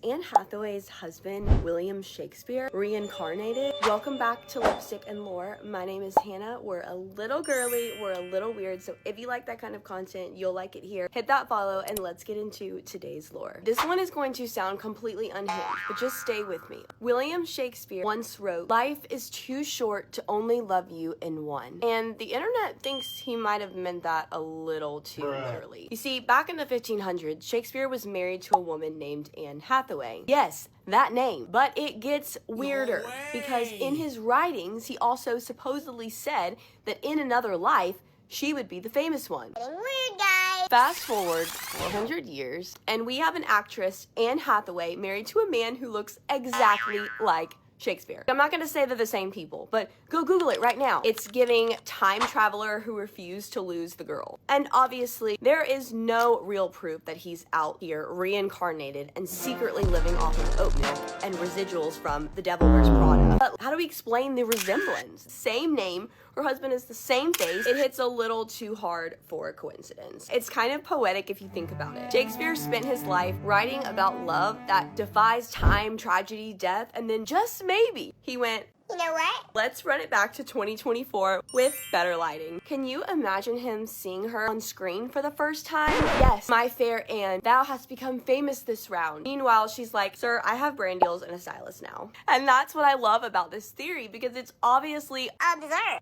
Anne Hathaway's husband, William Shakespeare, reincarnated? Welcome back to Lipstick and Lore. My name is Hannah. We're a little girly, we're a little weird, so if you like that kind of content, you'll like it here. Hit that follow and let's get into today's lore. This one is going to sound completely unhinged, but just stay with me. William Shakespeare once wrote, "Life is too short to only love you in one." And the internet thinks he might have meant that a little too literally. You see, back in the 1500s, Shakespeare was married to a woman named Anne Hathaway. Yes, that name. But it gets weirder because in his writings, he also supposedly said that in another life, she would be the famous one. Weird, guys. Fast forward 400 years, and we have an actress, Anne Hathaway, married to a man who looks exactly like Shakespeare. I'm not going to say they're the same people, but go Google it right now. It's giving time traveler who refused to lose the girl. And obviously, there is no real proof that he's out here reincarnated and secretly living off of oat milk and residuals from The Devil Wears Prada. But how do we explain the resemblance? Same name, her husband is the same face. It hits a little too hard for a coincidence. It's kind of poetic if you think about it. Shakespeare spent his life writing about love that defies time, tragedy, death, and then just maybe he went, you know what? let's run it back to 2024 with better lighting. Can you imagine him seeing her on screen for the first time? Yes, my fair Anne, thou hast become famous this round. Meanwhile, she's like, sir, I have brand deals and a stylist now. And that's what I love about this theory because it's obviously Absurd. right.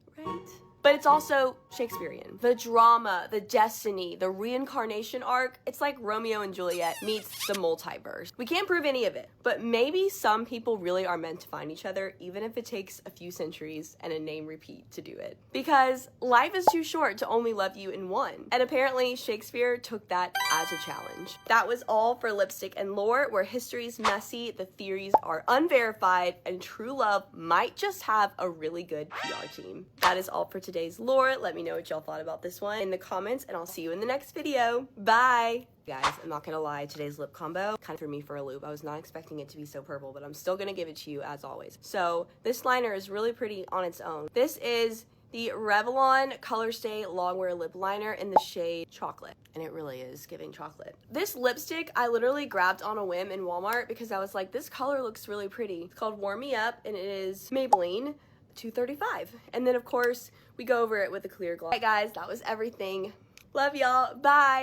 But it's also Shakespearean. The drama, the destiny, the reincarnation arc, it's like Romeo and Juliet meets the multiverse. We can't prove any of it, but maybe some people really are meant to find each other, even if it takes a few centuries and a name repeat to do it. Because life is too short to only love you in one. And apparently Shakespeare took that as a challenge. That was all for Lipstick and Lore, where history's messy, the theories are unverified, and true love might just have a really good PR team. That is all for today's lore. Let me know what y'all thought about this one in the comments, and I'll see you in the next video. Bye! Guys, I'm not gonna lie, today's lip combo kind of threw me for a loop. I was not expecting it to be so purple, but I'm still gonna give it to you as always. So this liner is really pretty on its own. This is the Revlon Color Stay Longwear Lip Liner in the shade Chocolate. And it really is giving chocolate. This lipstick I literally grabbed on a whim in Walmart because I was like, this color looks really pretty. It's called Warm Me Up, and it is Maybelline $235. And then of course, we go over it with a clear gloss. Alright guys, that was everything. Love y'all. Bye.